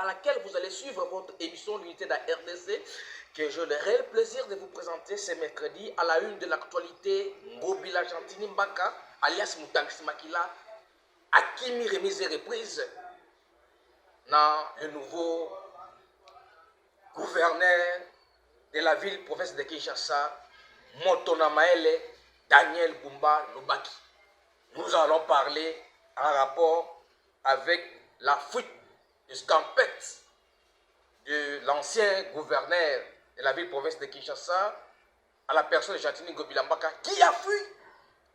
à laquelle vous allez suivre votre émission L'unité de la RDC, que j'ai le réel plaisir de vous présenter ce mercredi à la une de l'actualité. Ngobila Gentini Mbaka, alias Moutangsi Makila, Akimi remise et reprise dans le nouveau gouverneur de la ville-province de Kinshasa, Motona Maele, Daniel Bumba Lubaki. Nous allons parler en rapport avec la fuite de scampette de l'ancien gouverneur de la ville-province de Kinshasa à la personne de Gentini Ngobila Mbaka qui a fui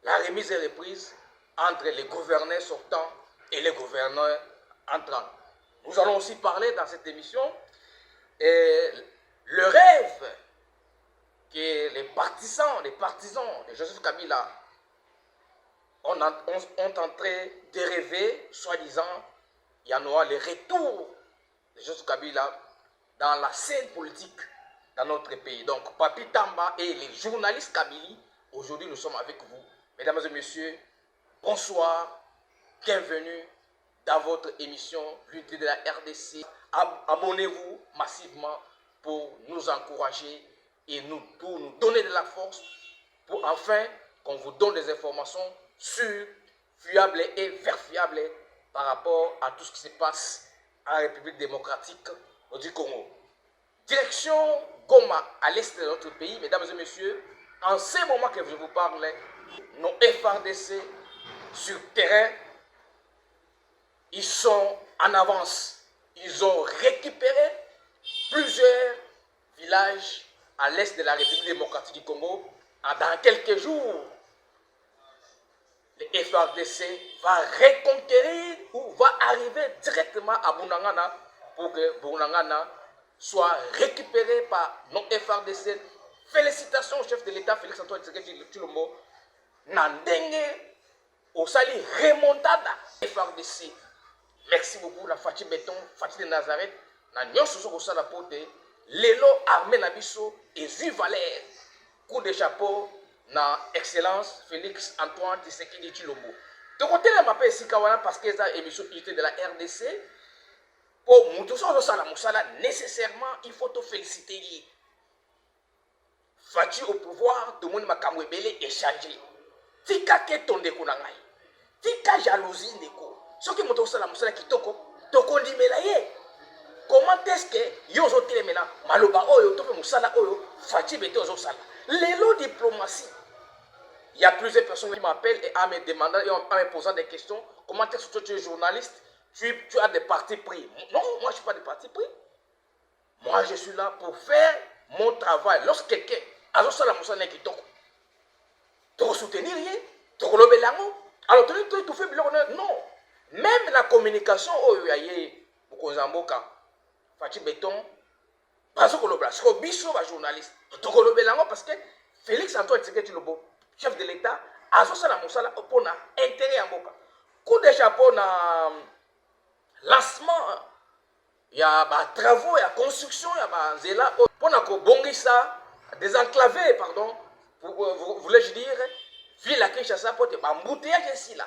la remise et reprise entre les gouverneurs sortants et les gouverneurs entrants. Nous allons aussi parler dans cette émission le rêve que les partisans de Joseph Kabila ont tenté de rêver, soi-disant, il y en aura le retour de Joseph Kabila dans la scène politique dans notre pays. Donc, Papi Tamba et les journalistes Kabili, aujourd'hui nous sommes avec vous. Mesdames et messieurs, bonsoir, bienvenue dans votre émission L'unité de la RDC. Abonnez-vous massivement pour nous encourager et pour nous donner de la force, pour enfin qu'on vous donne des informations sûres, fiables et vérifiables par rapport à tout ce qui se passe en République démocratique du Congo. Direction Goma, à l'est de notre pays, mesdames et messieurs, en ce moment que je vous parle, nos FRDC sur terrain, ils sont en avance. Ils ont récupéré plusieurs villages à l'est de la République démocratique du Congo. Dans quelques jours, le FRDC va reconquérir ou va arriver directement à Bunagana pour que Bunagana soit récupéré par nos FRDC. Félicitations au chef de l'État, Félix Antoine Tshisekedi Tshilombo. Nandenge au sali remontada FRDC. Merci beaucoup la Fatih Béton, Fatih de Nazareth. Na nyonso so kosala pote lelo armée na biso et Zui Valère. Coup de chapeau na excellence Félix Antoine Tshisekedi Tshilombo. De côté la mapé sikawana parce que ça émission unité de la RDC pour mutu so sala musala nécessairement il faut te féliciter. Fatih au pouvoir tout le monde makamwe belé échanger. Tika ke tonde kunangai. Tika jalousie ndeko. Ce qui montre ça la kitoko toko ndimela ye. Comment est-ce que yozo telemena maloba oyo to musala oyo Fatih bete ozo sala. Lelo diplomatie. Il y a plusieurs personnes qui m'appellent et à me demandant et en me posant des questions. Comment est-ce que tu es journaliste? Tu as des partis pris. Non, moi je suis pas de parti pris. Moi je suis là pour faire mon travail. Lorsque quelqu'un a zo sala musala kitoko. Tu soutenir rien, tu belango. Alors tu fais non. Même la communication au yaye Mukonzamboka Fatih Béton parce que le biso va journaliste tu belango parce que Félix Antoine Tshisekedi Tshilombo chef de l'État a sala musala pour na intérêt à Mboka. Coup de chapeau na lancement il y a ba travaux, il y a construction, il y a ba zela pour na ko bongisa désenclaver pardon voulais-je dire ville à Kinshasa pour te embouteillage ici là.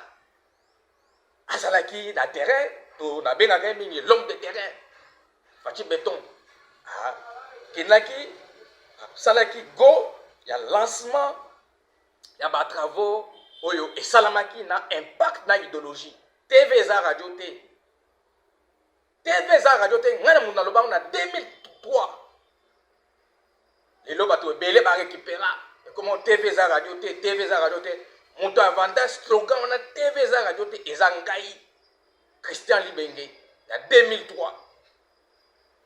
Azalaki na terrain, to na benga mingi l'homme de terrain. Fatih Béton. Kinaki salaki go, il y a lancement, il y a ba travaux oyo et salamaki na impact na idéologie. TV za radio T. TV za radio T ngana muna loba na 2003. Les loba to belé ba récupérer. Comment TV za radio T, TV za radio T. Mon avantage slogan on a TV za radio T ezangai Christian Libenge en 2003.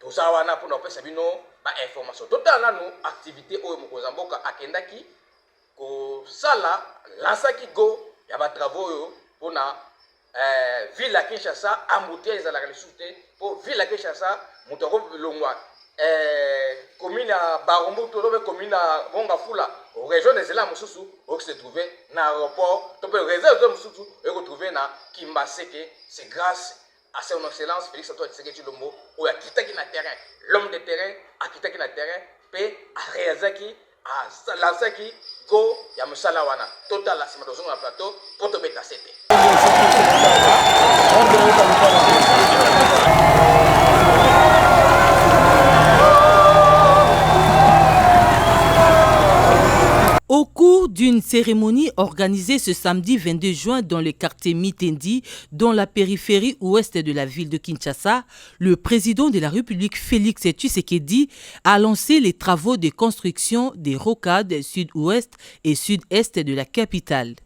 Tout ça wana pour nous pesa bino ba information. Total na nous activité oyo Mukonzamboka akendaki ko sala lansaki go ya ba travaux yo pour na ville à Kinshasa embouteillage za la ressource pour ville à Kinshasa mutoko longwa commune à Barombo to commune à Bongafula région des États Mosusu où se trouvait dans l'aéroport to peut réserve de Mosusu et retrouver na Kimbaseke. C'est grâce à son excellence Félix Antoine Tshisekedi Tshilombo où a quitté na terrain l'homme de terrain a quitté na terrain pe a réalisé a lancé go ya musala wana total la sima dans un plateau pour te mettre à cette d'une cérémonie organisée ce samedi 22 juin dans le quartier Mitendi, dans la périphérie ouest de la ville de Kinshasa, le président de la République Félix Tshisekedi a lancé les travaux de construction des rocades sud-ouest et sud-est de la capitale.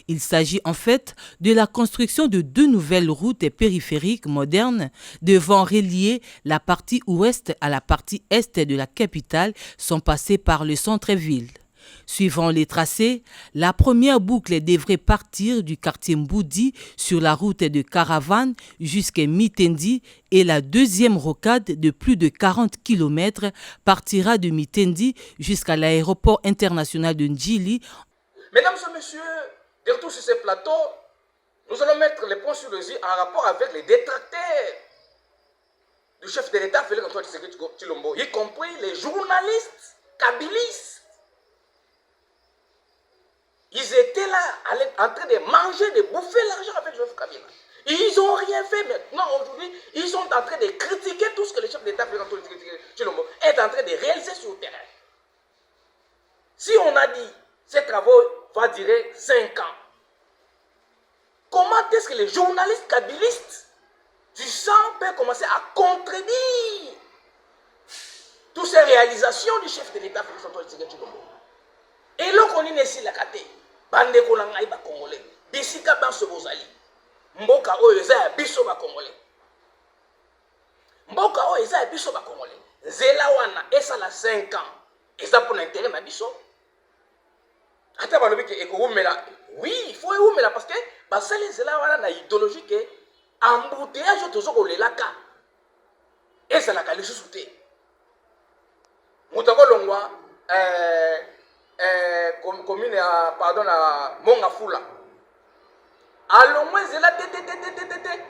Il s'agit en fait de la construction de 2 nouvelles routes périphériques modernes devant relier la partie ouest à la partie est de la capitale sans passer par le centre-ville. Suivant les tracés, la première boucle devrait partir du quartier Mboudi sur la route de Caravane jusqu'à Mitendi et la deuxième rocade de plus de 40 km partira de Mitendi jusqu'à l'aéroport international de Ndjili. Mesdames et messieurs, de retour sur ce plateau, nous allons mettre les points sur les i en rapport avec les détracteurs du chef de l'État, Félix Antoine Tshilombo, y compris les journalistes kabylistes. Ils étaient là en train de manger, de bouffer l'argent avec Joseph Kabila. Ils n'ont rien fait maintenant, aujourd'hui, ils sont en train de critiquer tout ce que le chef d'État, Félix Antoine Tshilombo, est en train de réaliser sur le terrain. Si on a dit ces travaux vont durer 5 ans, comment est-ce que les journalistes kabylistes du sang peuvent commencer à contredire toutes ces réalisations du chef de l'État, Félix Antoine Tshilombo? Et là, on est ici, la kate, bande kolanga iba congolais, bisika banso bozali, mboka oyo eza ya biso ba congolais, mboka oyo eza ya biso ba congolais, zela wana esala 5 ans, eza pour l'intérêt na biso. Ata balobi ke ekoumela, oui, il faut ekoumela parce que basali zela wana na idéologie ke embouteillage tozo kolelaka, ezala ka lisusu te. Mutako longwa commune à pardon à Mongafula. Alors moi c'est là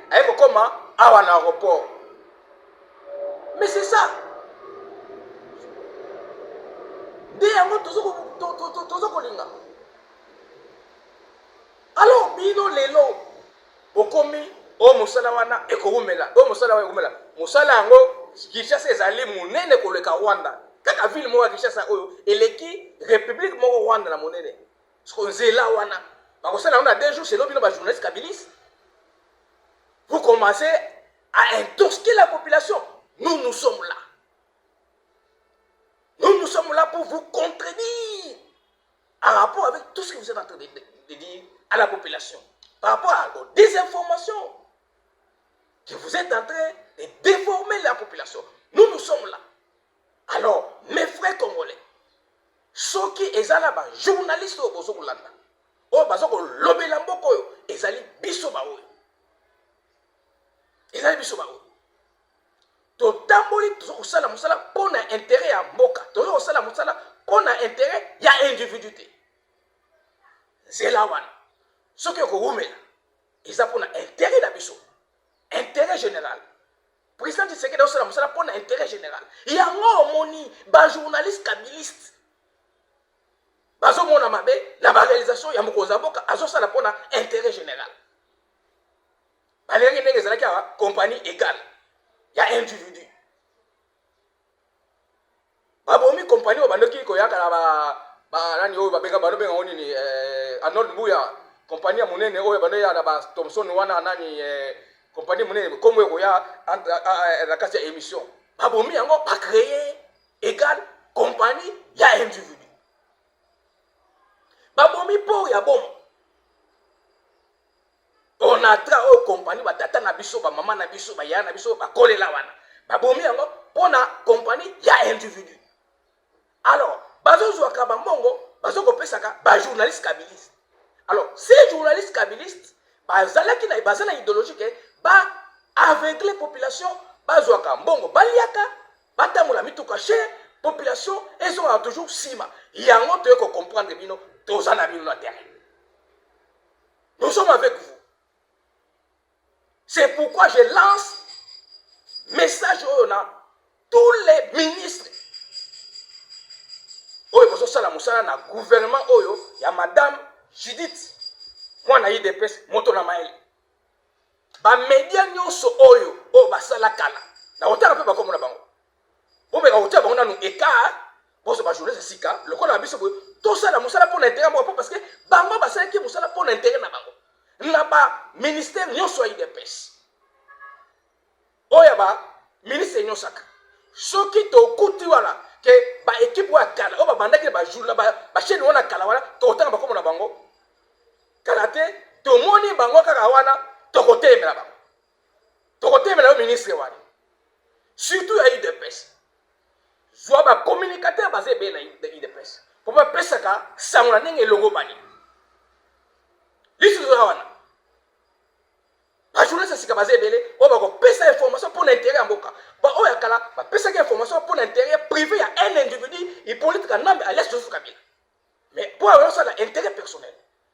avec comment à un aéroport. Mais c'est ça. Alors bino lelo okomi o musala wana ekoumela o musala wana ekoumela musala ngo Kinshasa ezali munene koleka Rwanda. Kaka ville mo Kinshasa oyo eleki république moko Rwanda na monene. Parce nzela wana bakosala on a 2 jours c'est l'obino ba journaliste kabylistes. Vous commencez à intoxiquer la population. Nous sommes là. Nous sommes là pour vous contredire en rapport avec tout ce que vous êtes en train de dire à la population. Par rapport aux désinformations que vous êtes en train de déformer la population. Nous sommes là. Alors, mes frères congolais, ceux qui sont là, journalistes au Bozokulanda, au Bazoko Lobelambo, ils allaient bisobaoui. Ils allaient bisobaoui. Totamboli, tout ça, pour un intérêt à Mboka, tout ça, pour un intérêt, il y a individualité. C'est là, ceux qui ont là, ils ont pour un intérêt d'Abisso, intérêt général. Président Tshisekedi pour l'intérêt général. Il y a un journaliste kabylistes. La réalisation, il y a un pour l'intérêt général. Il y a une compagnie égale. Il y a un individu. Il y a une compagnie qui a compagnie monnaie comme Roya la case émission. Babomi yango pas créé égal compagnie ya individu. Babomi pour ya bon. On a tra au compagnie ba tata na biso ba maman na biso ba ya na biso ba kolela wana. Babomi yango pour na compagnie ya individu. Alors, bazo zo ka ba mbongo, bazo ko pesaka ba journaliste kabylistes. Alors, ces journalistes kabylistes bazala ki na bazala idéologique ba avec les populations bazwaka mbongo baliaka batamola mituka chez population ils ont toujours sima yango te ko comprendre bino tozana bino na terrain. Nous sommes avec vous. C'est pourquoi je lance message à tous les ministres oyo bozo sala musala na gouvernement oyo ya madame Judith mwana IDPS moto na maele. Ba media nyonso oyo o basala kala na otaka pe bakomona bango bomeka otaka bango nanu eka boso ba journaliste sika lokola biso tout ça la mosala pour l'intérêt parce que bango basala qui mosala pour l'intérêt na bango na ba ministère nyonso ya IDPS oya ba ministre nyosaka soki to kuti wala ke ba équipe wa kala o ba bandaki ba jour na ba chaîne wana kala wala to tanga ba komo na bango kalate to moni bango kaka wana to kotemela bango to kotemela ministre wana surtout ya IDPS soit ba communicateur basé bien na IDPS pour pas pesaka sangona ndenge longo bani lisu wana ba journaliste sika basé belé o ba ko pesa information pour l'intérêt ya mboka ba oya kala ba pesa information pour l'intérêt privé ya un individu et politique nambe à l'est de Kabila mais pour avoir ça l'intérêt personnel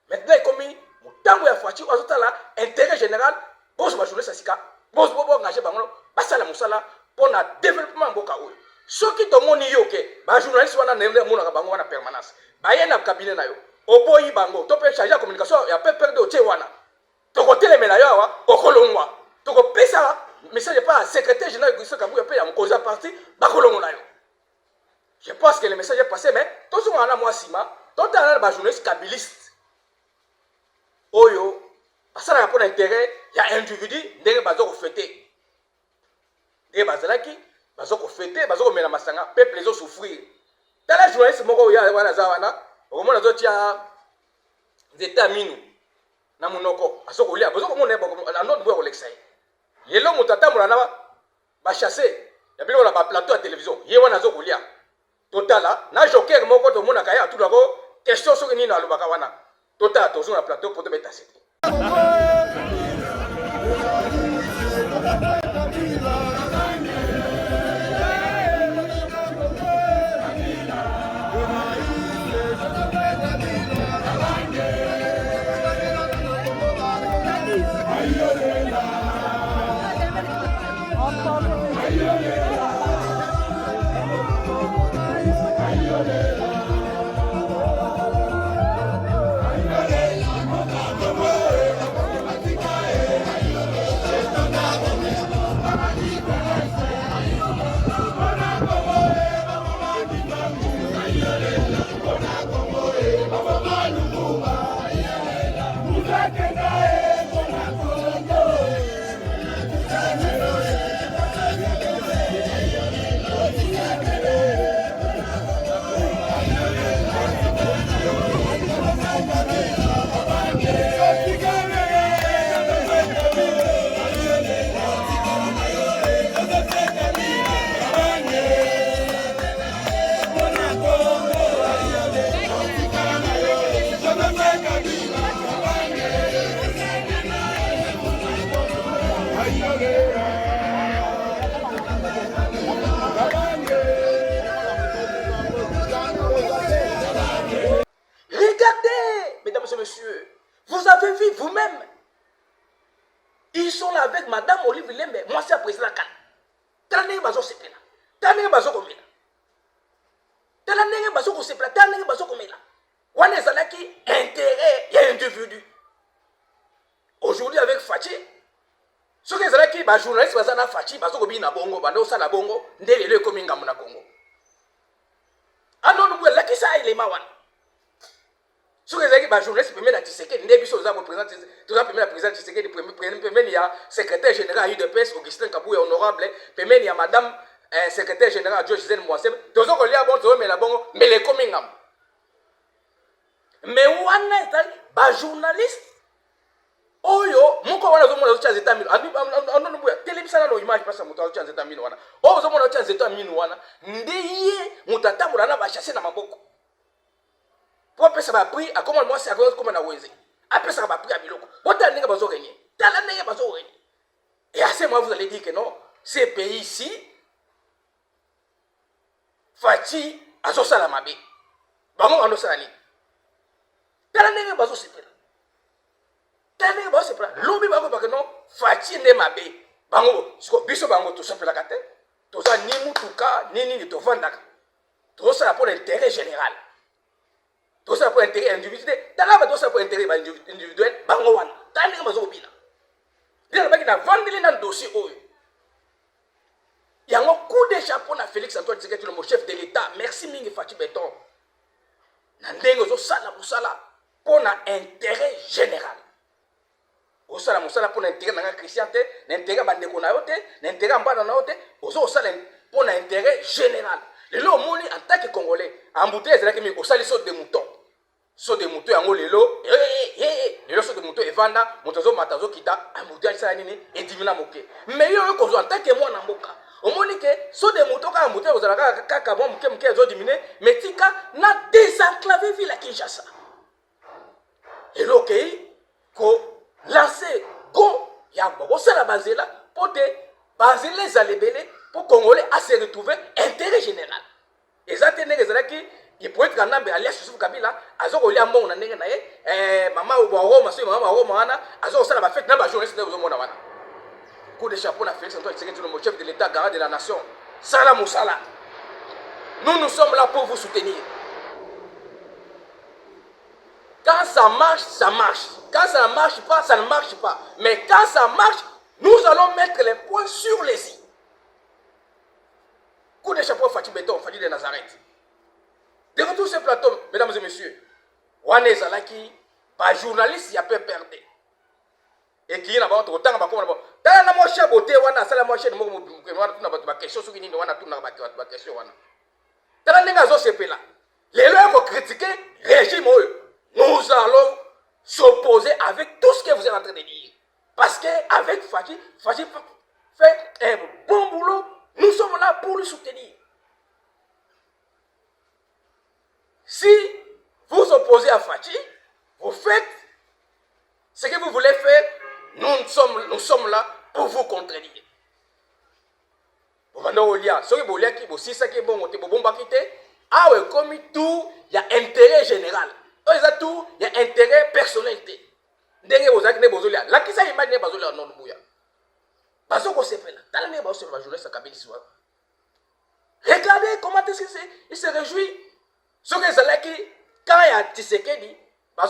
maintenant comme mutango ya Fachi azota la intérêt général boss ba journaliste sika boss bobo engagé bango basala musala pour na développement mboka oyo soki to moni yo ke ba journaliste wana nende mona bango wana permanence ba yena cabinet na yo oboyi bango to pe charger communication ya pe perdre otie wana to ko telemela yo wa okolongwa to ko pesa message pas secrétaire général Guisso Kabuya pe ya mkoza parti ba kolongo na yo je pense que le message est passé mais to so wana moi sima to ta ba journaliste kabiliste oyo basala pour l'intérêt ya individu ndenge bazo ko fêter ndenge bazalaki bazoko fêter bazoko mena masanga peuple les souffrir dans la journaliste moko ya wana za wana okomona zo tia nzeta minu na munoko bazoko lia bazoko mona na notre bois Alexei yelo mutata mulana ba chasser ya bilo na ba plateau ya télévision ye wana zoko lia totala na joker moko to mona kaya tout d'abord question soki nini alobaka wana totala to na plateau pour te mettre c'était Messieurs, vous avez vu vous-même. Ils sont là avec Madame Olive Lembe. Moi, c'est le président Khan. Tanenge bazo sepela. Tanenge bazo komela. Tanenge bazo sepela. Tanenge bazo komela. Wana ezalaki intérêt ya individu. Aujourd'hui avec Fachi, ce que ezalaki ba journaliste bazana Fachi bazo kobi na bongo, bando sala bongo, ndele le komi ngamu na Congo. Ano nubu laki sa ilema wana. Ce que les journalistes permettent à Tshisekedi, les bisos ont présenté, tout ça permet à président Tshisekedi, permet il y a secrétaire général UDPS, Augustin Kabouya honorable, permet il y a madame secrétaire général George Zen Mwasem, tous ceux qui ont bon, mais la bon, mais les comingam. Mais wana est ba journaliste. Oyo, moko wana zomo na États Unis, anu buya, télévision na image pasa muto na États Unis wana. O zomo na États Unis wana, ndiye mutata mulana ba chasser na maboko. Pour passer à prix, à comment moi c'est à cause comme on a osé. Après ça va prix à biloko. Pourtant n'est pas besoin de gagner. T'as n'est pas besoin de gagner. Et à ce moment vous allez dire que non, ces pays ici, Fachi, à son salamabé. Bango à nos salani. T'as n'est pas besoin de faire. T'as n'est pas besoin de faire. L'obi bango parce que non, Fachi n'est pas bé. Bango, ce que biso bango tout ça fait la carte. Tout ça ni mutuka ni ni to vandaka. Tout ça pour l'intérêt général. Tout ça pour intérêt individuel. Tout ça pour intérêt individuel. Bangowan. T'as n'est pas besoin. Il y a un dossier. Il y a un coup de chapeau à Félix Antoine Tshisekedi, le chef de l'État. Merci Mingi Fachi Beton. na ndenge ozosala mosala mpona intérêt général. Osala mosala mpona intérêt na nga Christian te, na intérêt bandeko na yo te, na intérêt mbana na yo te, ozosala mpona intérêt général. Lelo omoni en tant que Congolais, embouteille ezalaki mingi osali saut de mouton. Saut de mouton yango lelo, lelo saut de mouton evanda, moto azomata azokita, embouteille esala nini edimina moke. Mais yo okozwa en tant que mwana mboka. Omoni ke saut de mouton ka embouteille ozalaka kaka bon moke ezodimine, mais tika na désenclavé ville à Kinshasa. Lelo okei ko lancer go ya bokosala banzela po te banzela ezalebele pour Congolais à se retrouver intérêt général. Et ça, il pourrait être un homme alias Youssouf Kabila, Azoko Liamon, Maman ou Roma, Maman Romana, Azoko Sala va faire un journaliste de Zomonawana. Coup de chapeau à Félix Antoine Tshisekedi, le chef de l'État, garant de la nation. Salam Moussala. Nous sommes là pour vous soutenir. Quand ça marche, ça marche. Quand ça ne marche pas, ça ne marche pas. Mais quand ça marche, nous allons mettre les points sur les i. Coup de chapeau Fatih Béton, Fatih de Nazareth. De retour sur ce plateau, mesdames et messieurs, Wane Zalaki, pas journaliste, il y a peu perdu. Et qui est là-bas, autant que comme là-bas. Dans la moitié beauté, Wana, c'est la moitié de mon ma question sur une Wana, tout ma question Wana. Dans la négazo, c'est là. Les lois vont critiquer le régime. Nous allons s'opposer avec tout ce que vous êtes en train de dire. Parce qu'avec Fatih, Fatih fait un bon boulot. Nous sommes là pour le soutenir. Si vous opposez à Fatih, vous faites ce que vous voulez faire, nous sommes là pour vous contredire. Comme tout, il y a intérêt général. Tout, il y a intérêt personnel. Regardez comment il se réjouit. Ce que Zalaki, quand il y a Tshisekedi,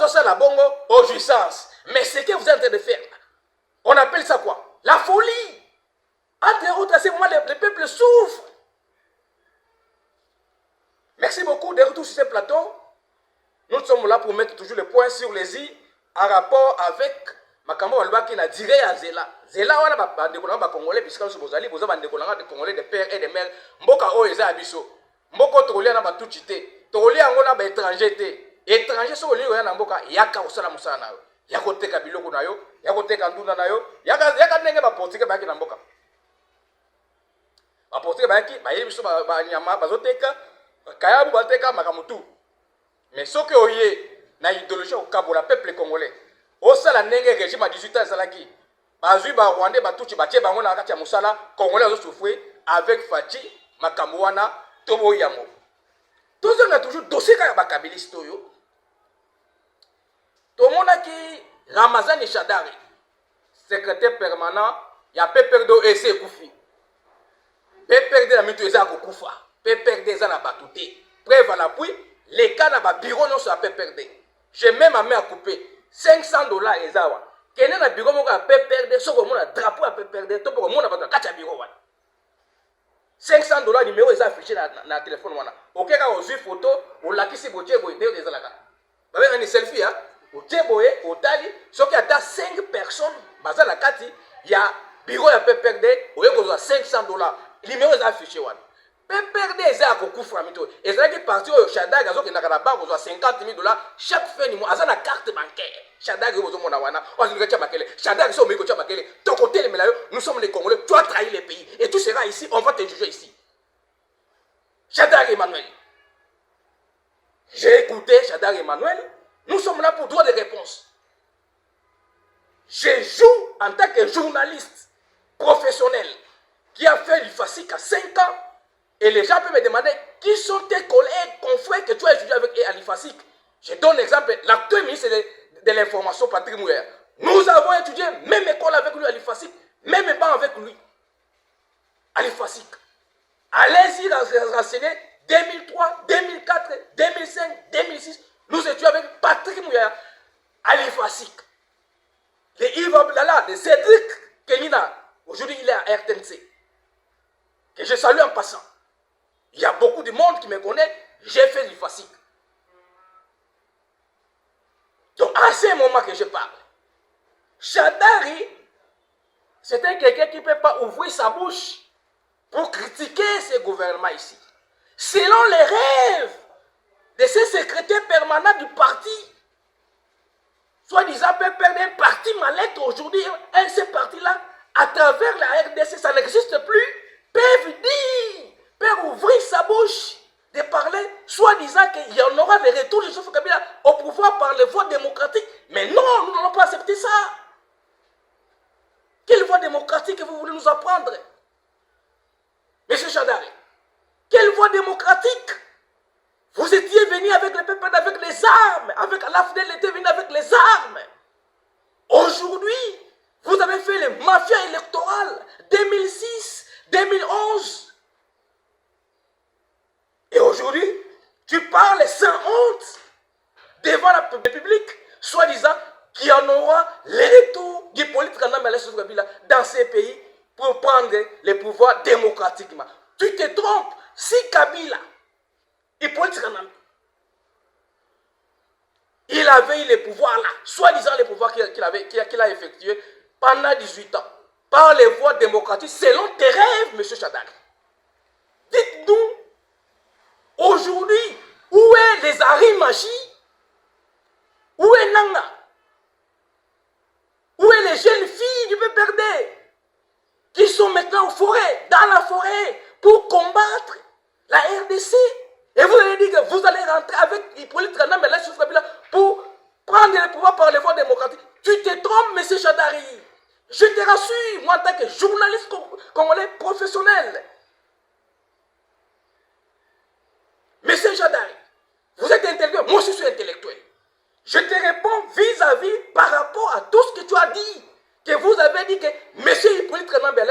c'est la bongo aux jouissances. Mais ce que vous êtes en train de faire, on appelle ça quoi? La folie. Entre autres, à ce moment, le peuple souffre. Merci beaucoup de retour sur ce plateau. Nous sommes là pour mettre toujours le point sur les i en rapport avec Makambo Walbaki na diré à Zela. Zela wana ba ndeko ba Congolais puisque so bozali boza ba ndeko de Congolais de père et de mère. Mboka o eza biso. Mboko tokolia na ba tuchite. Tokolia ngo na ba étranger te. Étranger so oli ya na mboka yaka osala musala na yo. Yako teka biloko na yo, yako teka nduna na yo. Yaka ndenge ba portike ba ki na mboka. Ba portike ba ki ba yebi so ba nyama bazoteka. Kayabu bateka makamutu. Mais ce que vous avez na idéologie au Kabola peuple congolais. Au sala nenge régime à 18 ans salaki. Bazui ba Rwandais ba tuchi ba tie bango na kati ya musala congolais ont souffert avec Fatih Makamwana Tobo Yamo. Tout ça a toujours dossier ka ba kabiliste yo. To mona ki Ramazan Shadari secrétaire permanent ya PPRD EC Koufi. PPRD la mitu eza ko kufa. PPRD eza na batute. Preuve à l'appui. Les cas dans le bureau non sur la PPRD. J'ai même ma main à couper. $500 et ça. Quel est le bureau à PPRD? Ce que mon drapeau à PPRD. Tout pour mon abattoir. 4 bureau. $500 numéro est affiché dans le téléphone. Ok, quand on suit photo, on l'a qui s'est bougé pour aider les alaka. Vous avez un selfie, hein? Au Tcheboé, au Tali. Ce qui a 5 personnes. Dans la carte, il y a bureau à PPRD. Où il y a $500. Le numéro est affiché. PPRD est à Kokoufra. Et c'est là que parti au Shadag, il y a $50,000 chaque fin du mois. Il y a une carte bancaire. Shadag, nous sommes les Congolais. Tu as trahi les pays. Et tout sera ici. On va te juger ici. Shadag Emmanuel. J'ai écouté Shadag Emmanuel. Nous sommes là pour droit de réponse. Je joue en tant que journaliste professionnel qui a fait l'IFASIC à 5 ans. Et les gens peuvent me demander qui sont tes collègues, confrères que tu as étudié avec à l'IFASIC. Je donne l'exemple, l'actuel ministre de l'Information, Patrick Mouyer. Nous avons étudié même école avec lui à l'IFASIC, même pas avec lui à l'IFASIC. Allez-y renseigner 2003, 2004, 2005, 2006. Nous étudions avec Patrick Mouyer à l'IFASIC. Les Yves Abdallah, de Cédric Kenina, aujourd'hui il est à RTNC. Que je salue en passant. Il y a beaucoup de monde qui me connaît. J'ai fait l'IFASIC. à ce moment que je parle, Shadari, c'était quelqu'un qui ne peut pas ouvrir sa bouche pour critiquer ce gouvernement ici. Selon les rêves de ces secrétaires permanents du parti, soi-disant peut perdre un parti mal-être aujourd'hui, et ce parti-là, à travers la RDC, ça n'existe plus, peuvent dire, peuvent ouvrir sa bouche, de parler, soi-disant qu'il y en aura des retours de Joseph Kabila au pouvoir par les voies démocratiques. Mais non, nous n'allons pas accepter ça. Quelle voie démocratique vous voulez nous apprendre? Monsieur Shadari, quelle voie démocratique? Vous étiez venu avec le peuple, avec les armes, avec l'AFDEL était venu avec les armes. Aujourd'hui, vous avez fait les mafias électorales 2006, 2011. Et aujourd'hui, tu parles sans honte devant la République, soi-disant qu'il y en aura les retours du politique dans ces pays pour prendre les pouvoirs démocratiquement. Tu te trompes. Si Kabila, il avait eu les pouvoirs là, soi-disant les pouvoirs qu'il a effectués pendant 18 ans, par les voies démocratiques, selon tes rêves, M. Shadari. Dites-nous, aujourd'hui, où est les Arimachi? Où est Nanga? Où est les jeunes filles du PPRD qui sont maintenant dans la forêt, pour combattre la RDC? Et vous allez dire que vous allez rentrer avec Hippolyte Kanam et la pour prendre le pouvoir par les voies démocratiques. Tu te trompes, M. Shadari. Je te rassure, moi en tant que journaliste congolais professionnel. Monsieur Shadari, vous êtes intellectuel, moi aussi je suis intellectuel. Je te réponds vis-à-vis par rapport à tout ce que tu as dit. Que vous avez dit que M. Hippolyte Kanam va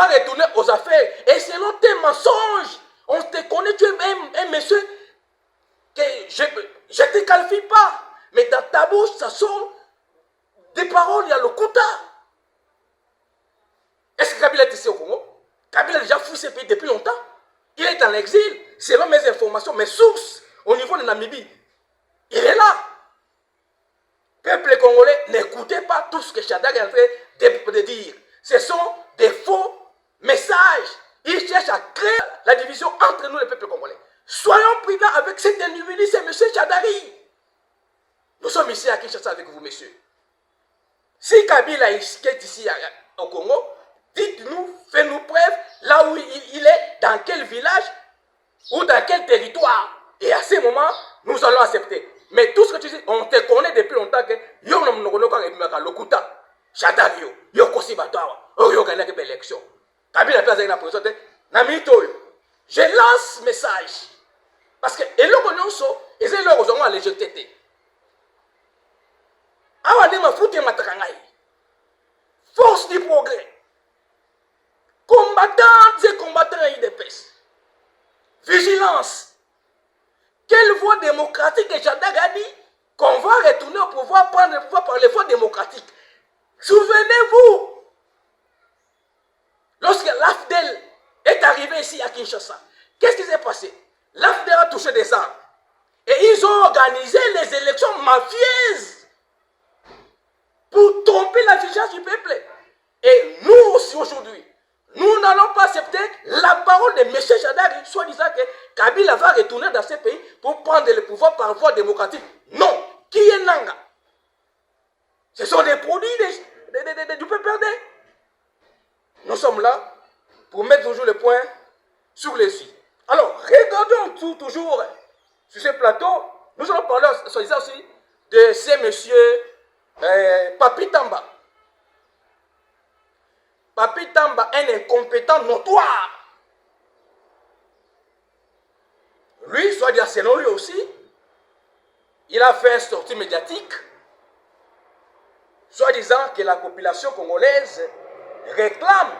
retourner aux affaires. Et selon tes mensonges, on te connaît, tu es un monsieur que je ne te qualifie pas. Mais dans ta bouche, ça sort des paroles, il y a le Kouta. Est-ce que Kabila est ici au Congo? Kabila a déjà fui ce pays depuis longtemps. Il est en exil, selon mes informations, mes sources, au niveau de Namibie. Il est là. Peuple congolais, n'écoutez pas tout ce que Shadari est en train de dire. Ce sont des faux messages. Il cherche à créer la division entre nous, le peuple congolais. Soyons prudents avec cet individu, c'est M. Shadari. Nous sommes ici à Kinshasa avec vous, messieurs. Si Kabila est ici au Congo, dites-nous, faites-nous preuve, là où il est, dans quel village ou dans quel territoire. Et à ce moment, nous allons accepter. Mais tout ce que tu dis, on te connaît depuis longtemps que Shadari, élection. Kabila a une position. Je lance message. Parce que et le gononso, et c'est leur ont allé jeter. Force du progrès. Combattants et combattants IDPS. Vigilance. Quelle voie démocratique et Shadari a dit qu'on va retourner au pouvoir, prendre le pouvoir par les voies démocratiques. Souvenez-vous, lorsque l'AFDEL est arrivé ici à Kinshasa, qu'est-ce qui s'est passé? L'AFDEL a touché des armes. Et ils ont organisé les élections mafieuses pour tromper la vigilance du peuple. Et nous aussi aujourd'hui, nous n'allons pas accepter la parole de M. Shadari, soit disant que Kabila va retourner dans ces pays pour prendre le pouvoir par voie démocratique. Non. Qui est Nanga? Ce sont des produits du PPRD. Nous sommes là pour mettre toujours le point sur les i. Alors, regardons toujours sur ce plateau. Nous allons parler aussi de ces messieurs Papi Tamba. Papi Tamba, un incompétent notoire. Lui, soit dit selon lui aussi, il a fait une sortie médiatique, soit disant que la population congolaise réclame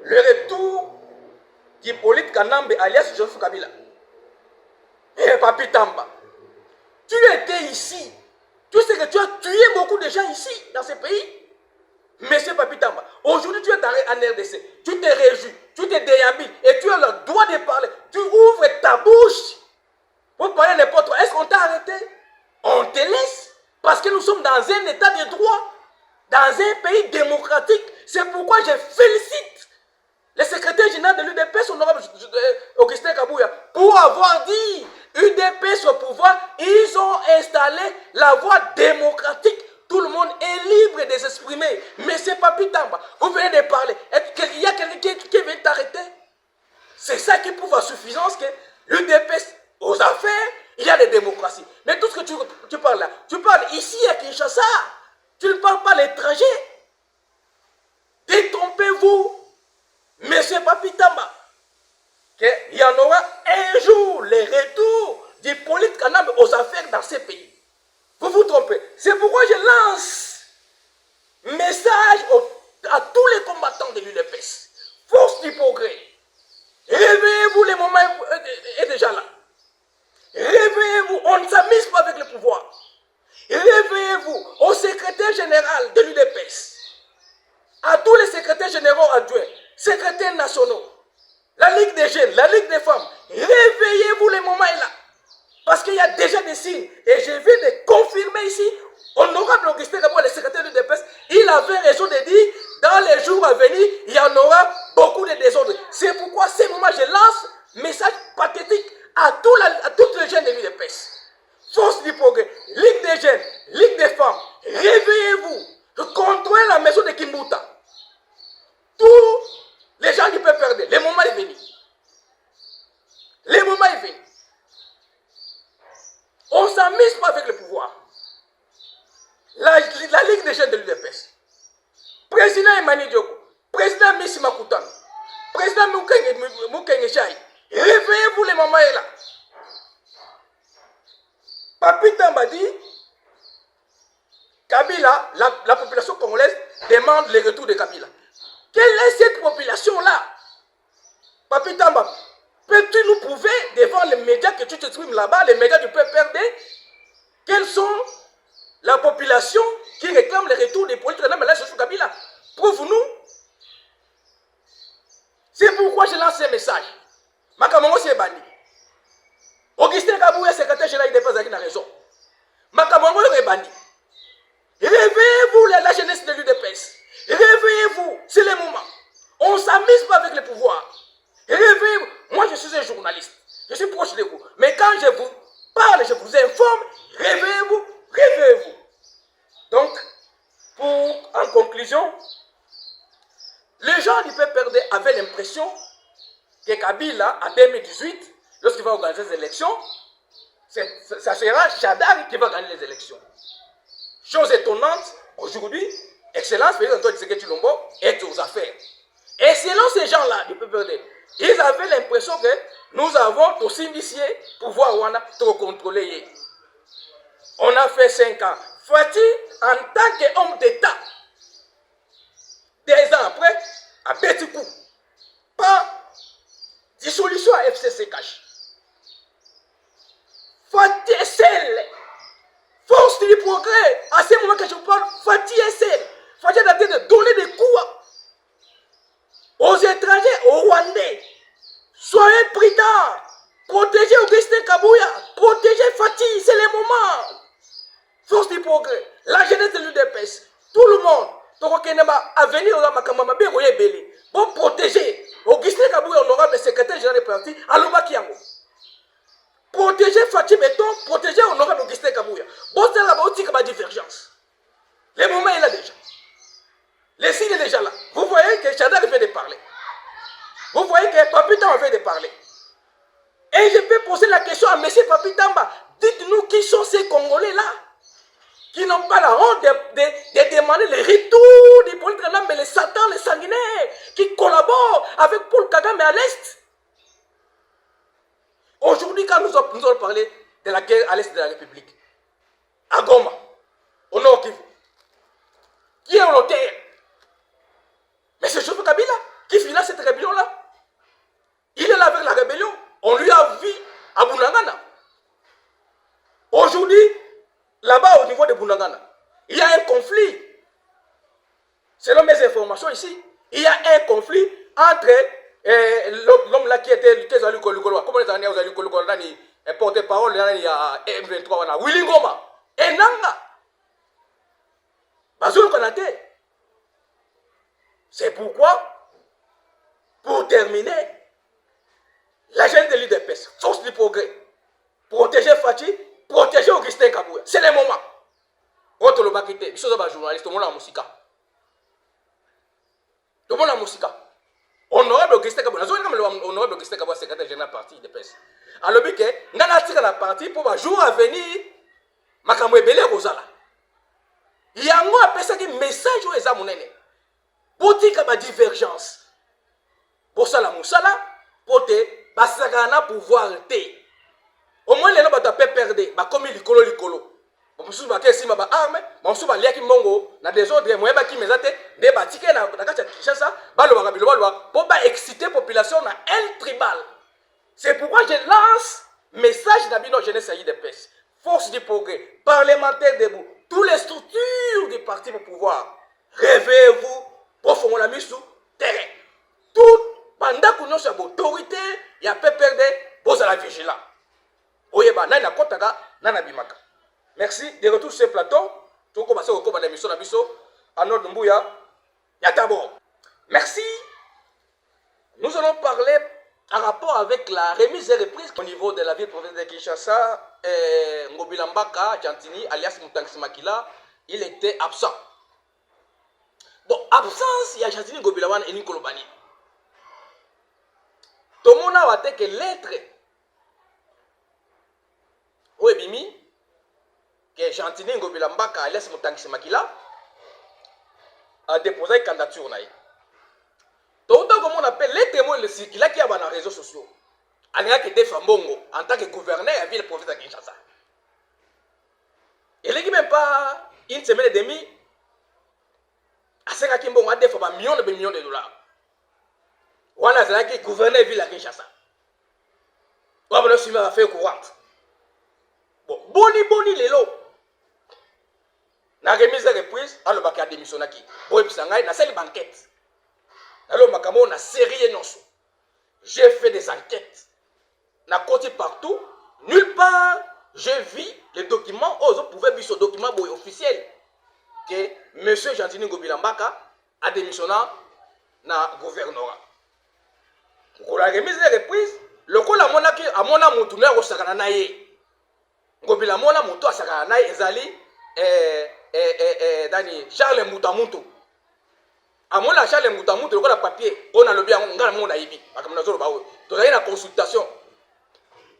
le retour d'Hippolyte Kanambe alias Joseph Kabila. Et Papi Tamba, tu étais ici, tu sais que tu as tué beaucoup de gens ici, dans ce pays. Monsieur Papi Tamba, aujourd'hui tu es en RDC, tu te réjouis, tu te déhabiles et tu as le droit de parler. Tu ouvres ta bouche pour parler n'importe quoi. Est-ce qu'on t'a arrêté? On te laisse. dans un état de droit, dans un pays démocratique. C'est pourquoi je félicite le secrétaire général de l'UDPS, honorable Augustin Kabouya, pour avoir dit UDPS au pouvoir, ils ont installé la voie démocratique. Tout le monde est libre de s'exprimer. Mais c'est pas Tamba, vous venez de parler. Il y a quelqu'un qui veut t'arrêter. C'est ça qui prouve à suffisance que l'UDPS, aux affaires, il y a la démocratie. Mais tout ce que tu parles là, tu parles ici à Kinshasa. Tu ne parles pas à l'étranger. Détrompez-vous. Monsieur Papi Tamba, qu'il y en aura un jour les retours du politique Kanambe aux affaires dans ces pays. Vous vous trompez. C'est pourquoi je lance message à tous les combattants de l'UDPS. Force du progrès. Réveillez-vous, le moment est déjà là. Réveillez-vous, on ne s'amuse pas avec le pouvoir. Réveillez-vous au secrétaire général de l'UDPS, à tous les secrétaires généraux adjoints, secrétaires nationaux, la Ligue des jeunes, la Ligue des femmes. Réveillez-vous, le moment est là. Parce qu'il y a déjà des signes. Et je viens de confirmer ici, honorable Augustin Kabouya, le secrétaire de l'UDPS, il avait raison de dire, dans les jours à venir, il y en aura beaucoup de désordres. C'est pourquoi, à ce moment, je lance un message pathétique à toutes les jeunes de l'UDPS. Force du progrès, Ligue des jeunes, Ligue des femmes, réveillez-vous, contrôlez la maison de Kimbuta. Tous les gens du PPRD, le moment est venu. Le moment est venu. On ne s'amuse pas avec le pouvoir. La Ligue des jeunes de l'UDPS, président Emmanuel Dioko, président Missi Makutano, président Mukenge Chai, réveillez-vous, le moment est là. Papi Tamba dit, Kabila, la population congolaise demande le retour de Kabila. Quelle est cette population-là? Papi Tamba, peux-tu nous prouver devant les médias que tu t'exprimes là-bas, les médias du PPRD, quelles sont la population qui réclame le retour des politiques de la sur Kabila? Prouve-nous. C'est pourquoi je lance ce message. Makamongo c'est bandi. Augustin Kabouya, secrétaire général de l'UDPS, a raison. Makamongo est bandi. Réveillez-vous, la jeunesse de l'UDPS. Réveillez-vous, c'est le moment. On ne s'amuse pas avec le pouvoir. Réveillez-vous. Moi, je suis un journaliste. Je suis proche de vous. Mais quand je vous parle, je vous informe, réveillez-vous, réveillez-vous. Donc, en conclusion, les gens du PPRD avaient l'impression que Kabila, en 2018, lorsqu'il va organiser les élections, ça sera Chadari qui va gagner les élections. Chose étonnante, aujourd'hui, Excellence, président Antoine Tshisekedi Tshilombo, est aux affaires. Et selon ces gens-là du PPRD, ils avaient l'impression que nous avons aussi initié pouvoir Rwanda pour contrôler. On a fait 5 ans. Fati, en tant qu'homme d'État, 2 ans après, à petit coup, pas dissolution à FCC cash. Fati est seul. Force du progrès. À ce moment que je vous parle, Fati est seul. Fati a tenté de donner des coups aux étrangers, aux Rwandais. Soyez prudents. Protégez Augustin Kabouya. Protégez Fati. C'est le moment. Force du progrès. La jeunesse de l'UDPS. Tout le monde. À venir pour protéger Augustin Kabouya, honorable secrétaire général du parti, à Lomakiango. Protéger Fatih Béton, protéger honorable Augustin Kabouya. Bon, c'est là-bas aussi qu'il y a divergence. Le moment est là déjà. Le signe est déjà là. Vous voyez que Chadar vient de parler. Vous voyez que Papi Tamba vient de parler. Et je peux poser la question à M. Papi Tamba. Dites-nous qui sont ces Congolais-là qui n'ont pas la honte de demander le retour du politique, mais les satans, les sanguinaires, qui collaborent avec Paul Kagame à l'Est. Aujourd'hui, quand nous allons parler de la guerre à l'Est de la République, à Goma, au Nord Kivu, qui est en notaire? Mais c'est Joseph Kabila qui finance cette rébellion-là. Il est là avec la rébellion. On lui a vu à Bunagana. Aujourd'hui, là-bas, au niveau de Bunagana, il y a un conflit. Selon mes informations ici, il y a un conflit entre l'homme là qui était comment les porte-parole, il y a M23, Willy Ngoma, et Nanga. Bazou Konate. C'est pourquoi, pour terminer, l'agent de l'UDPS, force du progrès, protéger Fati, protéger Augustin Kabouya. C'est le moment. Autre le bakité, il faut journaliste, tout le monde a musica. Tout le monde a musica. Honorable Augustin Kabouya, honorable Augustin Kabouya, secrétaire général parti UDPS. Alors, il y a la partie pour le jour à venir, makamwe belé Rosala. Il y a un message où ils ont pour dire que divergence. Pour ça, la moussala, pour te, basagana pouvoir te. Au moins, les gens vont perdre, comme l'icolo. Bon, je suis si ma arme, je suis allé à Kimongo, na des ordres, moi, qui me zate, des batiques, na Kinshasa, pour exciter la population dans un tribal. C'est pourquoi je lance message d'Abino Jeunesse à UDPS. Force du progrès, parlementaire debout, toutes les structures du parti pour pouvoir. Réveillez-vous, profondément la mise sur terrain. Tout, pendant que nous sommes autorité, il y a peu perdre, pose à la vigilance. Oyeba, nana kotaka, nana bimaka. Merci de retour sur ce plateau. Tout comme ça, au cours de l'émission Nabiso, à notre Mbouya, Yatabo. Merci. Nous allons parler en rapport avec la remise et reprise au niveau de la ville province de Kinshasa, Ngobilambaka, Jantini, alias Moutangsi Makila, il était absent. Bon, absence, il y a Jantini, Ngobilawan et Nikolobani. Tout le monde a dit que l'être, oui, Bimi, que Jantini, Ngobilambaka, alias Moutangsi Makila, a déposé une candidature. Tout comme on appelle les témoins de circuler qui a dans les réseaux sociaux. Il y a des femmes en tant que gouverneur de la ville province de Kinshasa. Il n'y a même pas une semaine et demie. À ce qu'il y a des femmes millions de dollars. Voilà, c'est là que le gouverneur de la ville de Kinshasa. On va suivre à faire courante. Bon, boni les lots. Na remise de reprise, on va démissionner. Pour épouser, na celle banquette. Alors, on a série non. J'ai fait des enquêtes. Na côté partout, nulle part, j'ai vu les documents, on pouvait voir ce document officiel que M. Jantini Ngobilambaka a démissionné dans le gouvernorat. Pour la remise des reprises, le coup à mon amour, tout le monde a sakanaye. Ngobilamona moto a sakanaye, ezali, Charles Moutamutu. À mon achat, les moutons, le papier, on a le bien, on a le monde à Ibi. Tu as une consultation.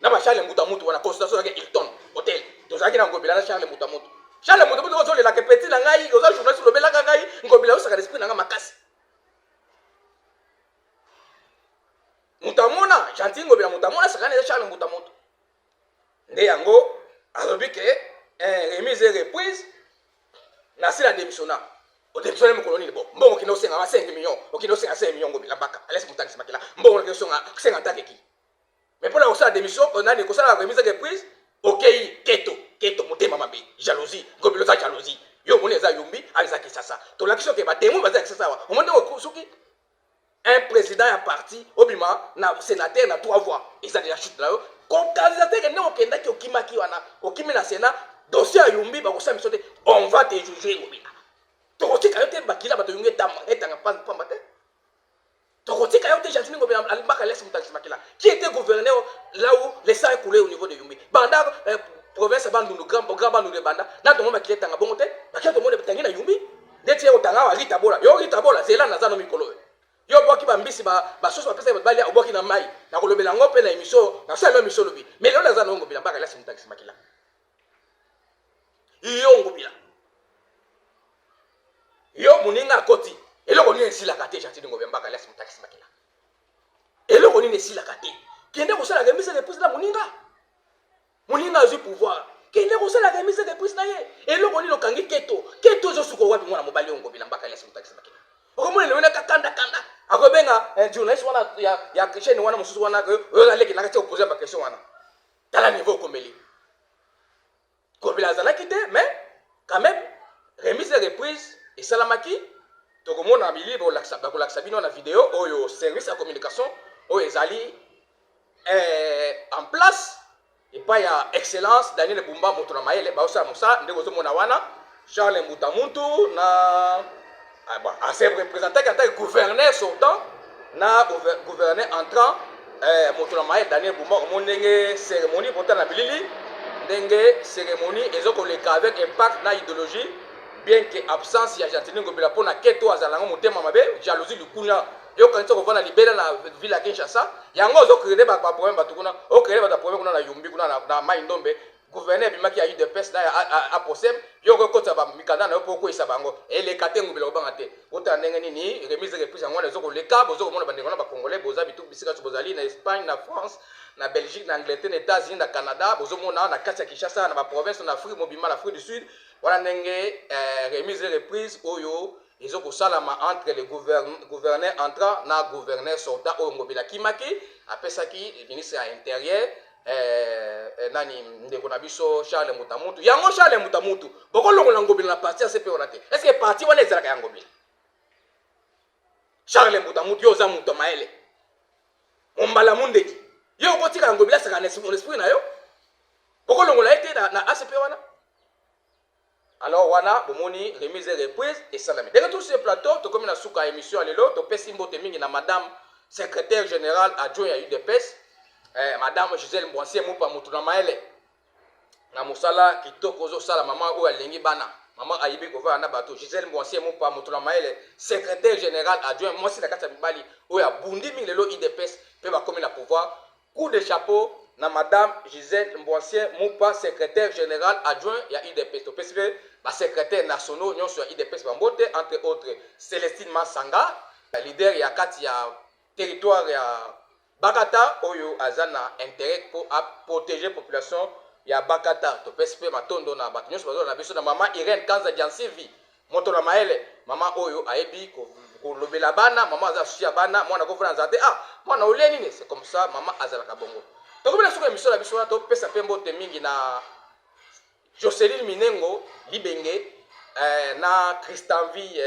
N'a pas Charles Moutamout, on a une consultation avec Hilton, hôtel. Tu as une consultation Charles Moutamout. Charles Moutamout, on a une petit langaï, on a un journaliste, on a un langaï, on a un l'esprit dans ma casse. Moutamona, gentil, on a Moutamona, c'est un Charles Moutamout. Néango, à l'objet que, remise et reprise, n'a pas la démissionnant. Au démission de mon colonie, bon, qui n'a pas 5 millions, qui n'a pas 5 millions, la bac, à l'aise montagne, c'est là. Bon, qui n'a pas 50 ans qui. Mais pour la démission, on a négocié la remise de reprise, ok, keto, monté mamabé, jalousie, gobilosa jalousie. Yo, on est à Yumbi, à Isaac Sassa. Donc la question est que, témoin, va ça. Au moment où un président est parti, au bima, un sénateur, n'a 3 voix. Ils ont déjà chuté là-haut. Comme candidateur, il y a un Okenda qui est au Kimaki, au Kimi na Sénat, dossier à Yumbi, on va te juger, Ngobila. Tokoti kayote bakila bato yunge dama etanga pas pambate. Tokoti kayote Jantini Ngobilambaka laisse Moutangsi Makila qui était gouverneur là où les sangs coulaient au niveau de Yumbi. Banda province bandundu grand bandundu banda na to mama qui etanga bongote bakila to monde betangi na Yumbi ndeti yo tanga wa ritabola yo ritabola zela na zano mikolo yo boki bambisi ba soso ba pesa ba oboki na mai na kolobela ngope na émission na sala émission lobi mais là na zano Ngobilambaka laisse Moutangsi Makila yo Ngobila yo muninga koti eloko ni esi la kate Jantini Ngobilambaka laisse Moutangsi Makila eloko ni esi la kate kende ko sala remise de reprise la muninga a eu pouvoir kende ko sala remise de reprise na ye eloko ni lokangi keto zo suko wapi mwana mobali Ngobilambaka laisse Moutangsi Makila okomona le wena kanda akobenga journaliste wana ya chaîne wana mususu wana ko oleki na kati opposer ba question wana tala niveau komeli Ngobila zala kite mais quand même remise de reprise et salamaki to komona bili bo laksa bino na vidéo oyo service de communication oyo ezali en place et pas ya excellence Daniel Bumba moto na mayele ba osala mosa ndeko zo mona wana Charles Mbutamuntu na c'est représenté en tant que gouverneur sortant na gouverneur entrant moto na Daniel Bouma mondenge cérémonie pourtant na bilili ndenge cérémonie ezokoleka avec impact na idéologie bien que absence ya Jantini Ngobila pona keto azalanga motema mabe jalousie lukuna yo kanisa ko vana libela na ville ya Kinshasa yango ozokréer ba problème batukuna okréer ba problème kuna na Yumbi kuna na Mai Ndombe gouverneur bimaki ya UDPS na a posem yo ko kota ba mikanda na yo poko isa bango ele katengu bila obanga te ota ndenge nini remise reprise ngwana zoko leka bozoko mona bandeko na ba congolais boza bitu bisika bozali na Espagne na France na Belgique na Angleterre na États-Unis na Canada bozoko mona na kati ya Kinshasa na ba province na Afrique mobima na Afrique du Sud wala ndenge remise reprise oyo ezoko salama entre les gouverneurs entrant na gouverneur sortant oyo Ngobila Kimaki apesaki ministre ya intérieur nani ndeko na biso Charles Mbutamuntu yango Charles Mbutamuntu bokolongola Ngobila na parti ACP wana te est-ce que parti wana ezalaka ya Ngobila Charles Mbutamuntu yo za muto maele mombala mundeki yo kotika Ngobila saka na esprit na yo bokolongola ete na ACP wana alors wana bomoni remise et reprise et salami dès que tout ce plateau to comme na suka émission alelo to pesi mbote mingi na madame secrétaire générale adjoint ya UDPS madame Gisèle Mbwansie Mupa Mutuna Maele na musala kitoko zo sala mama o alengi bana mama ayibi ko va na bato Gisèle Mbwansie Mupa Mutuna Maele secrétaire général adjoint moi c'est la kata bibali o ya bundi mingi lelo UDPS pe ba comme la pouvoir coup de chapeau na madame Gisèle Mbwansie Mupa secrétaire général adjoint ya UDPS to pesive ba secrétaire national nyonso ya UDPS bambote entre autres Célestine Massanga leader ya kati ya territoire ya Bakata oyo azana intérêt pour protéger population ya Bakata to PSP matondo na bato nyonso bazo na biso na mama Irene Kanza Jansivi moto na maele mama oyo ayebi ko lobela bana mama aza suya bana mwana ko fana nzate mwana oleni ne c'est comme ça mama azala ka bongo to ko bila suka émission la biso to pesa pembo te mingi na Jocelyn Minengo Libenge na Christanvi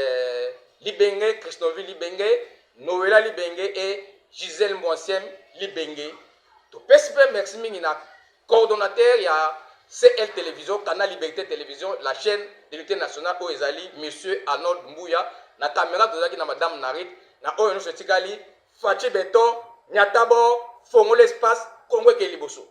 Libenge Noëlla Libenge et Gisèle Mbwansie Libenge to PSP merci mingi na coordonnateur ya CL Télévision Canal Liberté Télévision la chaîne de l'unité nationale au ezali monsieur Arnold Mbouya na caméra tozaki na madame Narit na oyo no setikali Fachi Beton Nyatabo Fongo l'espace Congo ke liboso